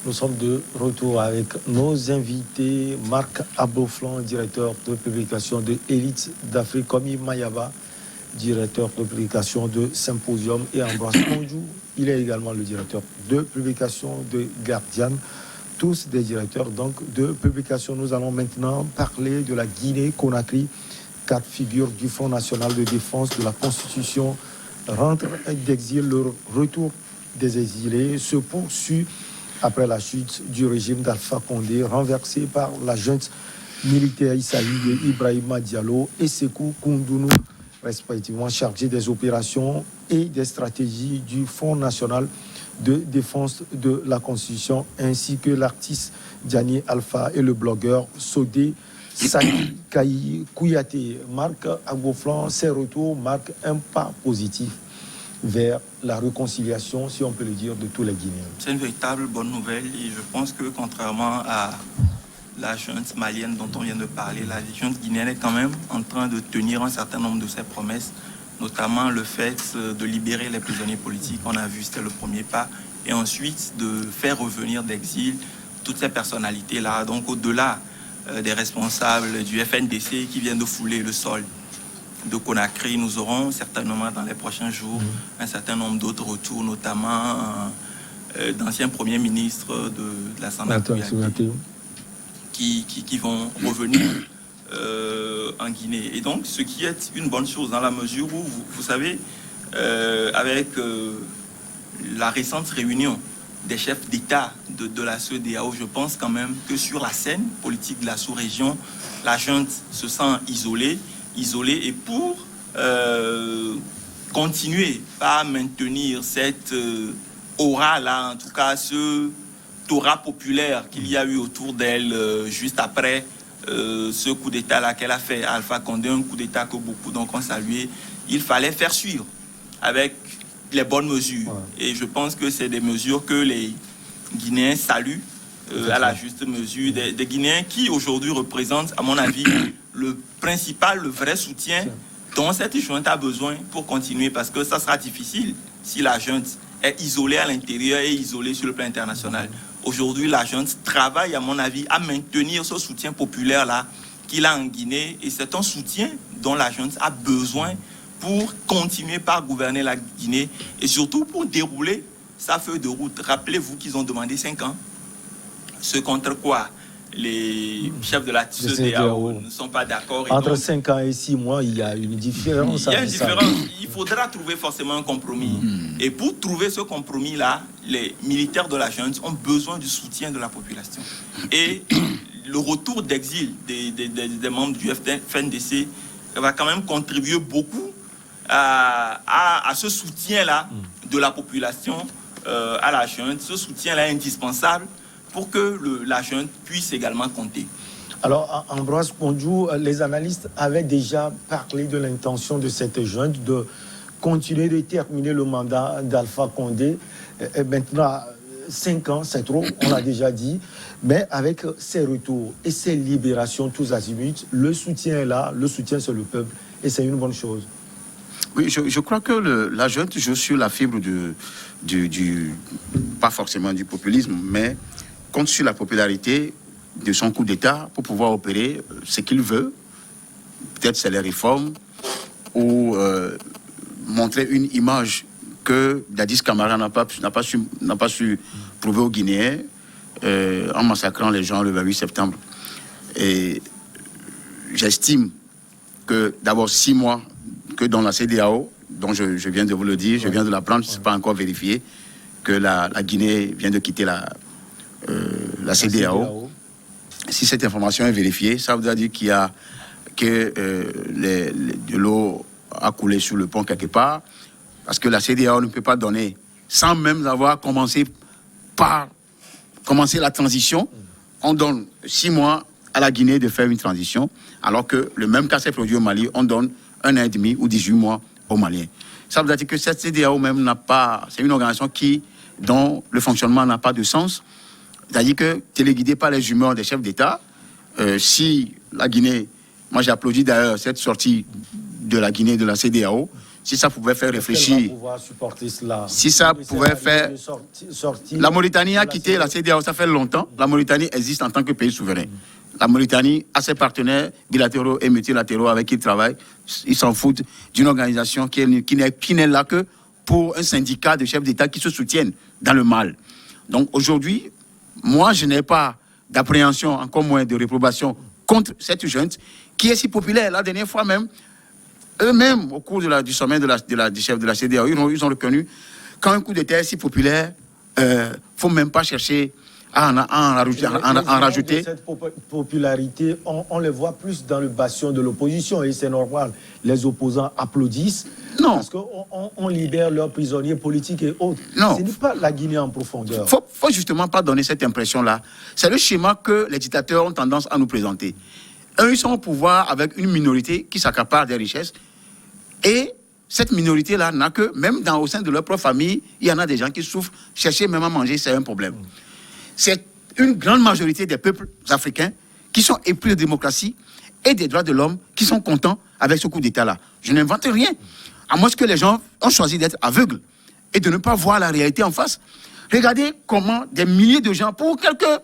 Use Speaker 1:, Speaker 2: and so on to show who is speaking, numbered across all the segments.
Speaker 1: Nous sommes de retour avec nos invités, Marc Aboflan, directeur de publication de Élite d'Afrique, Komi Mayaba, directeur de publication de Symposium, et Ambroise Ponjou, il est également le directeur de publication de Guardian, tous des directeurs donc de publication. Nous allons maintenant parler de la Guinée-Conakry. 4 figures du Front National de Défense de la Constitution rentrent d'exil. Le retour des exilés se poursuit après la chute du régime d'Alpha Condé, renversé par la junte militaire Issa-Ali de Ibrahima Diallo et Sékou Koundounou, respectivement chargés des opérations et des stratégies du Front National de Défense de la Constitution, ainsi que l'artiste Diani Alpha et le blogueur Sodé Saki Kouyaté. Marc Aboflan, ces retours marquent un pas positif vers la réconciliation, si on peut le dire, de tous les Guinéens.
Speaker 2: C'est une véritable bonne nouvelle et je pense que contrairement à la junte malienne dont on vient de parler, la junte guinéenne est quand même en train de tenir un certain nombre de ses promesses, notamment le fait de libérer les prisonniers politiques. On a vu, c'était le premier pas, et ensuite de faire revenir d'exil toutes ces personnalités-là, donc au-delà des responsables du FNDC qui viennent de fouler le sol de Conakry. Nous aurons certainement dans les prochains jours un certain nombre d'autres retours, notamment d'anciens premiers ministres de l'Assemblée qui vont revenir en Guinée. Et donc, ce qui est une bonne chose dans la mesure où, vous savez, avec la récente réunion des chefs d'État de la CEDEAO, je pense quand même que sur la scène politique de la sous-région, la junte se sent isolée et pour continuer à maintenir cette aura-là, en tout cas ce aura populaire qu'il y a eu autour d'elle juste après ce coup d'État-là qu'elle a fait, Alpha Condé, un coup d'État que beaucoup donc ont salué, il fallait faire suivre avec les bonnes mesures. Et je pense que c'est des mesures que les Guinéens saluent à la juste mesure. Des Guinéens qui aujourd'hui représentent, à mon avis, le principal, le vrai soutien dont cette junte a besoin pour continuer, parce que ça sera difficile si la junte est isolée à l'intérieur et isolée sur le plan international. Aujourd'hui, la junte travaille, à mon avis, à maintenir ce soutien populaire-là qu'il a en Guinée, et c'est un soutien dont la junte a besoin pour continuer par gouverner la Guinée et surtout pour dérouler sa feuille de route. Rappelez-vous qu'ils ont demandé 5 ans, ce contre quoi les chefs de la CEDEAO ne sont pas d'accord.
Speaker 1: Entre 5 ans et 6 mois, il y a une différence.
Speaker 2: Il y a une différence. Il faudra trouver forcément un compromis. Et pour trouver ce compromis-là, les militaires de la junte ont besoin du soutien de la population. Et le retour d'exil des membres du FNDC va quand même contribuer beaucoup à ce soutien-là de la population à la junte. Ce soutien-là est indispensable pour que la junte puisse également compter.
Speaker 1: Alors, Ambroise Ponjou, les analystes avaient déjà parlé de l'intention de cette junte de continuer de terminer le mandat d'Alpha Condé. Et maintenant, 5 ans, c'est trop, on l'a déjà dit. Mais avec ces retours et ces libérations tous azimuts, le soutien est là, le soutien c'est le peuple, et c'est une bonne chose.
Speaker 3: Oui, je crois que la junte joue sur la fibre pas forcément du populisme, mais compte sur la popularité de son coup d'État pour pouvoir opérer ce qu'il veut. Peut-être c'est les réformes ou montrer une image que Dadis Camara n'a pas su prouver aux Guinéens en massacrant les gens le 28 septembre. Et j'estime que d'abord 6 mois que dans la CEDEAO, dont je viens de vous le dire, je viens de l'apprendre, ce n'est pas encore vérifié, que la Guinée vient de quitter la CEDEAO. Si cette information est vérifiée, ça veut dire qu'il y a de l'eau a coulé sur le pont quelque part, parce que la CEDEAO ne peut pas donner, sans même avoir commencé la transition, on donne 6 mois à la Guinée de faire une transition, alors que le même cas s'est produit au Mali, on donne 1 an et demi ou 18 mois aux Maliens. Ça veut dire que cette CEDEAO même n'a pas... C'est une organisation dont le fonctionnement n'a pas de sens. C'est-à-dire que téléguidé par les humeurs des chefs d'État, si la Guinée... Moi, j'ai applaudi d'ailleurs cette sortie de la Guinée de la CEDEAO. si ça pouvait faire
Speaker 1: Est-ce qu'elle
Speaker 3: réfléchir,
Speaker 1: va pouvoir supporter cela?
Speaker 3: si ça
Speaker 1: De
Speaker 3: pouvait
Speaker 1: cette
Speaker 3: faire...
Speaker 1: idée de sortir
Speaker 3: La Mauritanie a
Speaker 1: de
Speaker 3: quitté la CEDEAO, ça fait longtemps. La Mauritanie existe en tant que pays souverain. La Mauritanie a ses partenaires bilatéraux et multilatéraux avec qui ils travaillent. Ils s'en foutent d'une organisation qui n'est là que pour un syndicat de chefs d'État qui se soutiennent dans le mal. Donc aujourd'hui, moi, je n'ai pas d'appréhension, encore moins de réprobation contre cette junte qui est si populaire. La dernière fois même, eux-mêmes, au cours du sommet du chef de la CEDEAO, ils ont reconnu quand un coup d'État est si populaire, il ne faut même pas chercher à en rajouter.
Speaker 1: Cette popularité, on les voit plus dans le bastion de l'opposition et c'est normal. Les opposants applaudissent parce qu'on libère leurs prisonniers politiques et autres.
Speaker 3: Non.
Speaker 1: Ce n'est pas la Guinée en profondeur.
Speaker 3: Il faut justement pas donner cette impression-là. C'est le schéma que les dictateurs ont tendance à nous présenter. Eux, ils sont au pouvoir avec une minorité qui s'accapare des richesses et cette minorité-là n'a que, même au sein de leur propre famille, il y en a des gens qui souffrent. Chercher même à manger, c'est un problème. C'est une grande majorité des peuples africains qui sont épris de démocratie et des droits de l'homme qui sont contents avec ce coup d'État-là. Je n'invente rien. À moins que les gens ont choisi d'être aveugles et de ne pas voir la réalité en face. Regardez comment des milliers de gens, pour quelques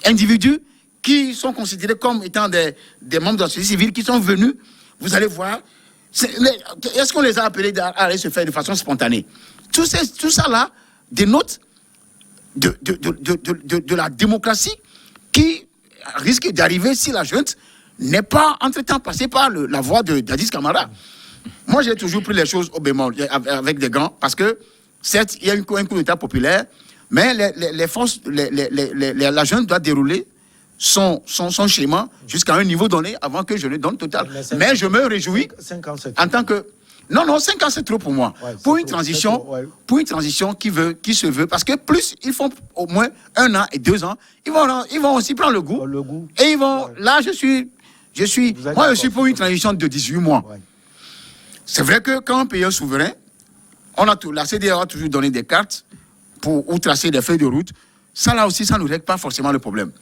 Speaker 3: individus qui sont considérés comme étant des membres de la société civile, qui sont venus, vous allez voir, est-ce qu'on les a appelés à aller se faire de façon spontanée? Tout ça là dénote de la démocratie qui risque d'arriver si la junte n'est pas entre-temps passée par la voie de Dadis Camara. Moi, j'ai toujours pris les choses au bémol, avec des gants, parce que, certes, il y a un coup d'État populaire, mais les forces, la junte doit dérouler son schéma jusqu'à un niveau donné avant que je le donne total. Mais je me réjouis
Speaker 1: 5 ans,
Speaker 3: en tant que... Non, 5 ans, c'est trop pour moi.
Speaker 1: Ouais,
Speaker 3: pour une transition, pour une transition qui se veut, parce que plus ils font au moins 1 an et 2 ans, ils vont aussi prendre le goût. Et ils vont... Là, je suis pour une transition de 18 mois. Ouais. C'est vrai que quand un pays est souverain, la CEDEAO a toujours donné des cartes ou tracer des feuilles de route. Ça, là aussi, ça ne règle pas forcément le problème.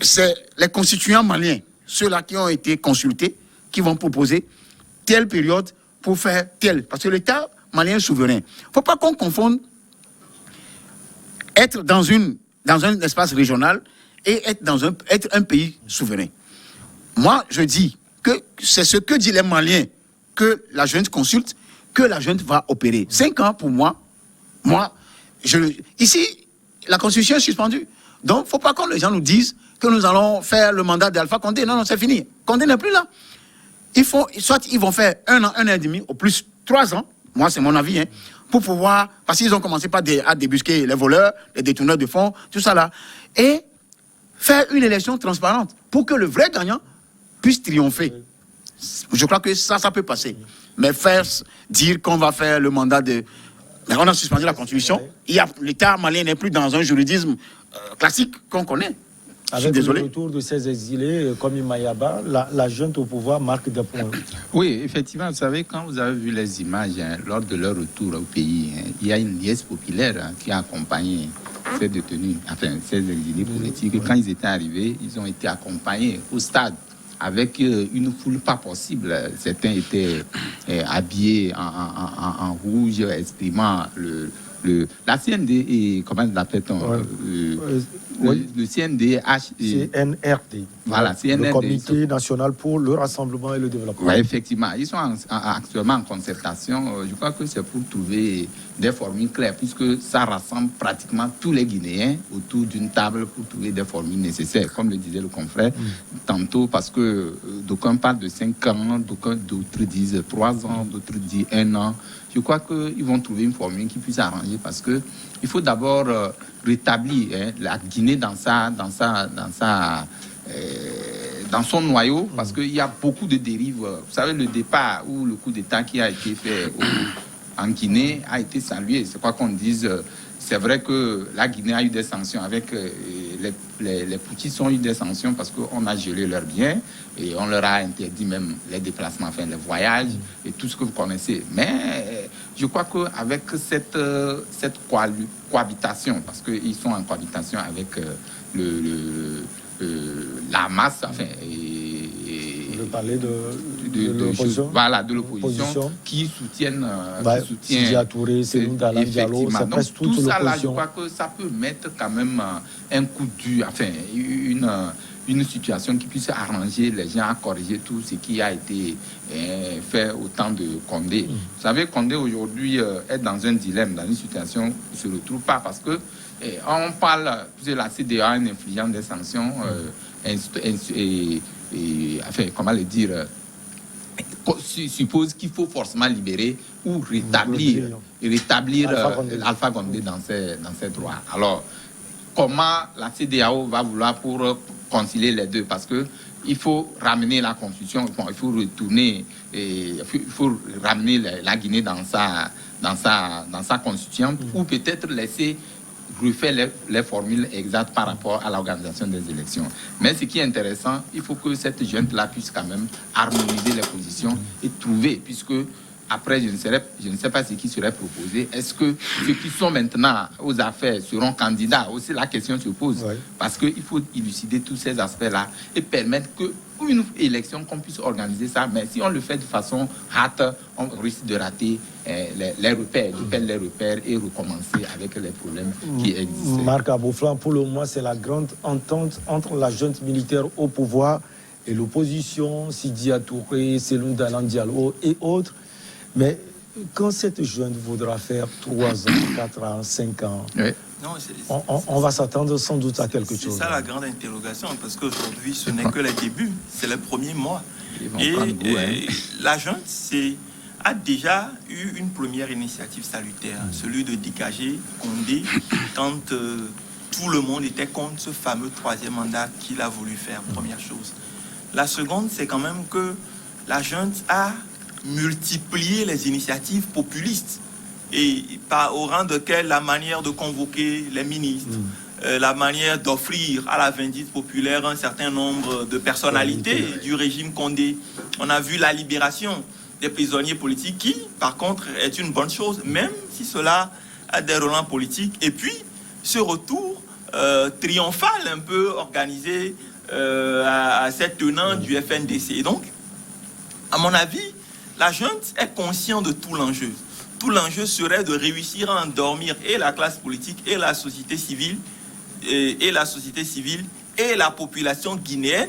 Speaker 3: C'est les constituants maliens, ceux-là qui ont été consultés, qui vont proposer telle période pour faire telle. Parce que l'État malien est souverain. Il ne faut pas qu'on confonde être dans un espace régional et être un pays souverain. Moi, je dis que c'est ce que disent les Maliens que la junte consulte, que la junte va opérer. 5 ans pour moi, ici, la constitution est suspendue. Donc, il ne faut pas que les gens nous disent que nous allons faire le mandat d'Alpha Condé. Non, c'est fini. Condé n'est plus là. Soit ils vont faire 1 an, 1 an et demi, au plus 3 ans, moi c'est mon avis, pour pouvoir, parce qu'ils ont commencé à débusquer les voleurs, les détourneurs de fonds, tout ça là, et faire une élection transparente pour que le vrai gagnant puisse triompher. Je crois que ça peut passer. Mais dire qu'on va faire le mandat de... Mais on a suspendu la constitution, l'État malien n'est plus dans un juridisme classique qu'on connaît.
Speaker 1: Avec le retour de ces exilés, comme Mayaba, la junte au pouvoir marque des points.
Speaker 4: Oui, effectivement, vous savez, quand vous avez vu les images lors de leur retour au pays, il y a une liesse populaire qui a accompagné ces détenus, enfin ces exilés politiques. Quand ils étaient arrivés, ils ont été accompagnés au stade avec une foule pas possible. Certains étaient habillés en rouge, exprimant la CND et comment l'appelle-t-on le CNDH.
Speaker 1: CNRD.
Speaker 4: Voilà, CNRD.
Speaker 1: Le Comité national pour le rassemblement et le développement.
Speaker 4: Oui, effectivement. Ils sont actuellement en concertation. Je crois que c'est pour trouver des formules claires, puisque ça rassemble pratiquement tous les Guinéens autour d'une table pour trouver des formules nécessaires, comme le disait le confrère tantôt, parce que d'aucuns parlent de 5 ans, d'autres disent 3 ans, d'autres disent 1 an. Je crois qu'ils vont trouver une formule qui puisse arranger, parce que il faut d'abord rétablir la Guinée dans son noyau, parce qu'il y a beaucoup de dérives. Vous savez, le départ ou le coup d'État qui a été fait en Guinée a été salué. C'est quoi qu'on dise. C'est vrai que la Guinée a eu des sanctions avec les putschistes ont eu des sanctions parce qu'on a gelé leurs biens et on leur a interdit même les déplacements, enfin les voyages et tout ce que vous connaissez. Mais je crois qu'avec cette cohabitation, parce qu'ils sont en cohabitation avec la masse, enfin,
Speaker 1: Vous voulez parler de l'opposition?
Speaker 4: Voilà, de l'opposition qui soutiennent
Speaker 1: Sidya Touré, Cellou Dalein Diallo, c'est presque toute
Speaker 4: tout ça là, je
Speaker 1: l'opposition.
Speaker 4: crois que ça peut mettre quand même un coup dur, enfin, une situation qui puisse arranger les gens à corriger tout ce qui a été fait au temps de Condé. Vous savez, Condé aujourd'hui est dans un dilemme, dans une situation où il ne se retrouve pas parce que on parle de la CDA en infligeant des sanctions enfin, comment le dire, suppose qu'il faut forcément libérer ou rétablir Alpha Condé dans ses droits. Alors, comment la CEDEAO va vouloir pour concilier les deux? Parce que il faut ramener la constitution, bon, il faut retourner, il faut ramener la Guinée dans sa constitution, ou peut-être laisser refaire les formules exactes par rapport à l'organisation des élections. Mais ce qui est intéressant, il faut que cette junte-là puisse quand même harmoniser les positions et trouver, puisque après, je ne sais pas ce qui serait proposé. Est-ce que ceux qui sont maintenant aux affaires seront candidats? Aussi, la question se pose. Oui. Parce qu'il faut élucider tous ces aspects-là et permettre qu'une élection, qu'on puisse organiser ça. Mais si on le fait de façon hâte, on risque de rater les repères, de perdre les repères et recommencer avec les problèmes qui existent.
Speaker 1: Marc Aboflan, pour le moment, c'est la grande entente entre la junte militaire au pouvoir et l'opposition, Sidya Touré, Cellou Dalein Diallo et autres. Mais quand cette junte voudra faire 3 ans, 4 ans, 5 ans, oui. On va s'attendre sans doute à quelque chose.
Speaker 2: C'est ça la grande interrogation, parce qu'aujourd'hui, ce n'est que les débuts, c'est les premiers mois. Et la junte a déjà eu une première initiative salutaire, celui de dégager Condé quand tout le monde était contre ce fameux 3e mandat qu'il a voulu faire, première chose. La seconde, c'est quand même que la junte a multiplier les initiatives populistes et au rang de la manière de convoquer les ministres, la manière d'offrir à la vindicte populaire un certain nombre de personnalités du régime Condé. On a vu la libération des prisonniers politiques qui, par contre, est une bonne chose, même si cela a des relents politiques. Et puis, ce retour triomphal un peu organisé à cette tenant du FNDC. Et donc, à mon avis, la junte est consciente de tout l'enjeu. Tout l'enjeu serait de réussir à endormir et la classe politique et la société civile et la population guinéenne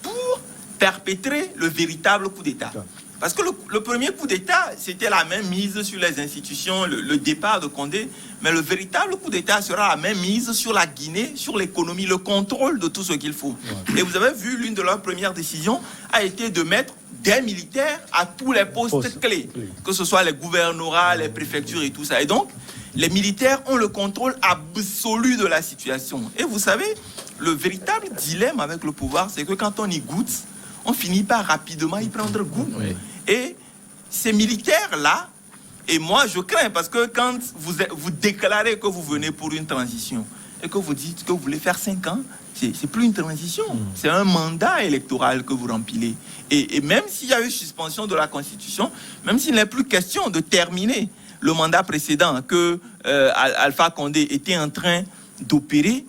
Speaker 2: pour perpétrer le véritable coup d'État. Parce que le premier coup d'État, c'était la même mise sur les institutions, le départ de Condé, mais le véritable coup d'État sera la même mise sur la Guinée, sur l'économie, le contrôle de tout ce qu'il faut. Et vous avez vu, l'une de leurs premières décisions a été de mettre des militaires à tous les postes clés, que ce soit les gouvernorats, les préfectures et tout ça. Et donc, les militaires ont le contrôle absolu de la situation. Et vous savez, le véritable dilemme avec le pouvoir, c'est que quand on y goûte, on finit par rapidement y prendre goût. Oui. Et ces militaires-là, et moi je crains, parce que quand vous déclarez que vous venez pour une transition, et que vous dites que vous voulez faire 5 ans, c'est plus une transition, c'est un mandat électoral que vous remplissez. Et même s'il y a eu suspension de la Constitution, même s'il n'est plus question de terminer le mandat précédent que Alpha Condé était en train d'opérer,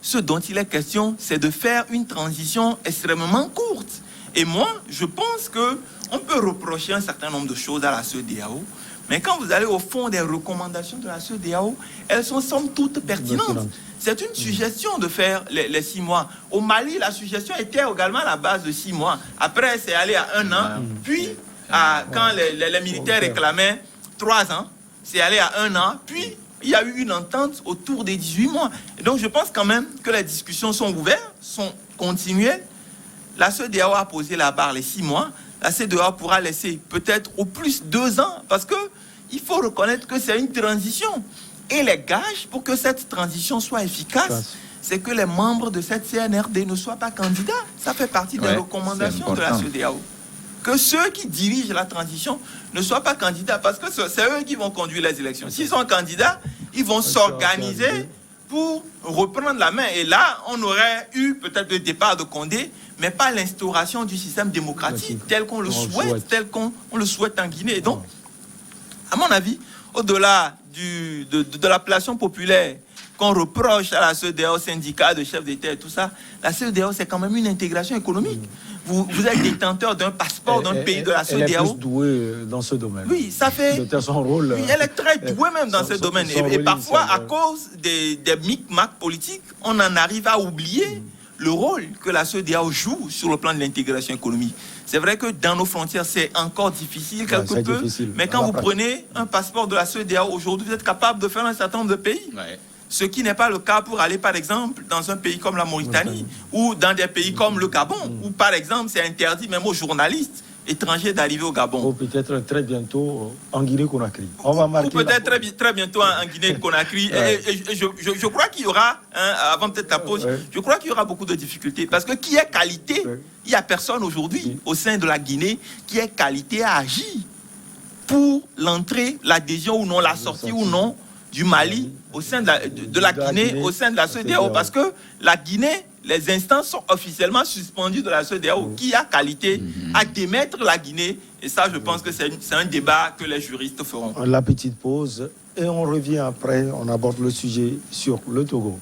Speaker 2: ce dont il est question, c'est de faire une transition extrêmement courte. Et moi, je pense qu'on peut reprocher un certain nombre de choses à la CEDEAO, mais quand vous allez au fond des recommandations de la CEDEAO, elles sont somme toute pertinentes. C'est une suggestion de faire les 6 mois. Au Mali, la suggestion était également à la base de 6 mois. Après, c'est allé à 1 an. Puis, quand les militaires réclamaient 3 ans, c'est allé à 1 an. Puis, il y a eu une entente autour des 18 mois. Et donc, je pense quand même que les discussions sont ouvertes, sont continuelles. La CEDEAO a posé la barre les 6 mois. La CEDEAO pourra laisser peut-être au plus 2 ans, parce qu'il faut reconnaître que c'est une transition. Et les gages pour que cette transition soit efficace, c'est que les membres de cette CNRD ne soient pas candidats. Ça fait partie des recommandations de la CEDEAO. Que ceux qui dirigent la transition ne soient pas candidats, parce que c'est eux qui vont conduire les élections. S'ils sont candidats, ils vont s'organiser pour reprendre la main. Et là, on aurait eu peut-être le départ de Condé, mais pas l'instauration du système démocratique tel qu'on le souhaite, tel qu'on le souhaite en Guinée. Et donc, à mon avis, au-delà de l'appellation populaire qu'on reproche à la CEDEAO, syndicat de chefs d'État et tout ça, la CEDEAO, c'est quand même une intégration économique. Vous êtes détenteur d'un passeport d'un pays de la CEDEAO.
Speaker 1: Elle est plus douée dans ce domaine.
Speaker 2: Oui, ça fait...
Speaker 1: C'était son rôle.
Speaker 2: Oui, elle est très douée même dans ce domaine. Et parfois, à cause des micmacs politiques, on en arrive à oublier le rôle que la CEDEAO joue sur le plan de l'intégration économique. C'est vrai que dans nos frontières, c'est encore difficile quelque peu.
Speaker 1: Difficile.
Speaker 2: Mais quand vous prenez un passeport de la CEDEAO, aujourd'hui, vous êtes capable de faire un certain nombre de pays.
Speaker 4: Ouais.
Speaker 2: Ce qui n'est pas le cas pour aller, par exemple, dans un pays comme la Mauritanie ou dans des pays comme le Gabon, où, par exemple, c'est interdit même aux journalistes étrangers d'arriver au Gabon.
Speaker 1: Ou peut-être très bientôt en Guinée-Conakry. On va marquer.
Speaker 2: Ou peut-être très bientôt en Guinée-Conakry. Et je crois qu'il y aura, avant peut-être la pause, je crois qu'il y aura beaucoup de difficultés. Parce que qui est qualité, il n'y a personne aujourd'hui au sein de la Guinée qui est qualité à agir pour l'entrée, l'adhésion ou non, la sortie ou non du Mali au sein de la Guinée, au sein de la CEDEAO. Parce que la Guinée, les instances sont officiellement suspendues de la CEDEAO. Qui a qualité à démettre la Guinée? Et ça, je pense que c'est un débat que les juristes feront.
Speaker 1: La petite pause et on revient après, on aborde le sujet sur le Togo.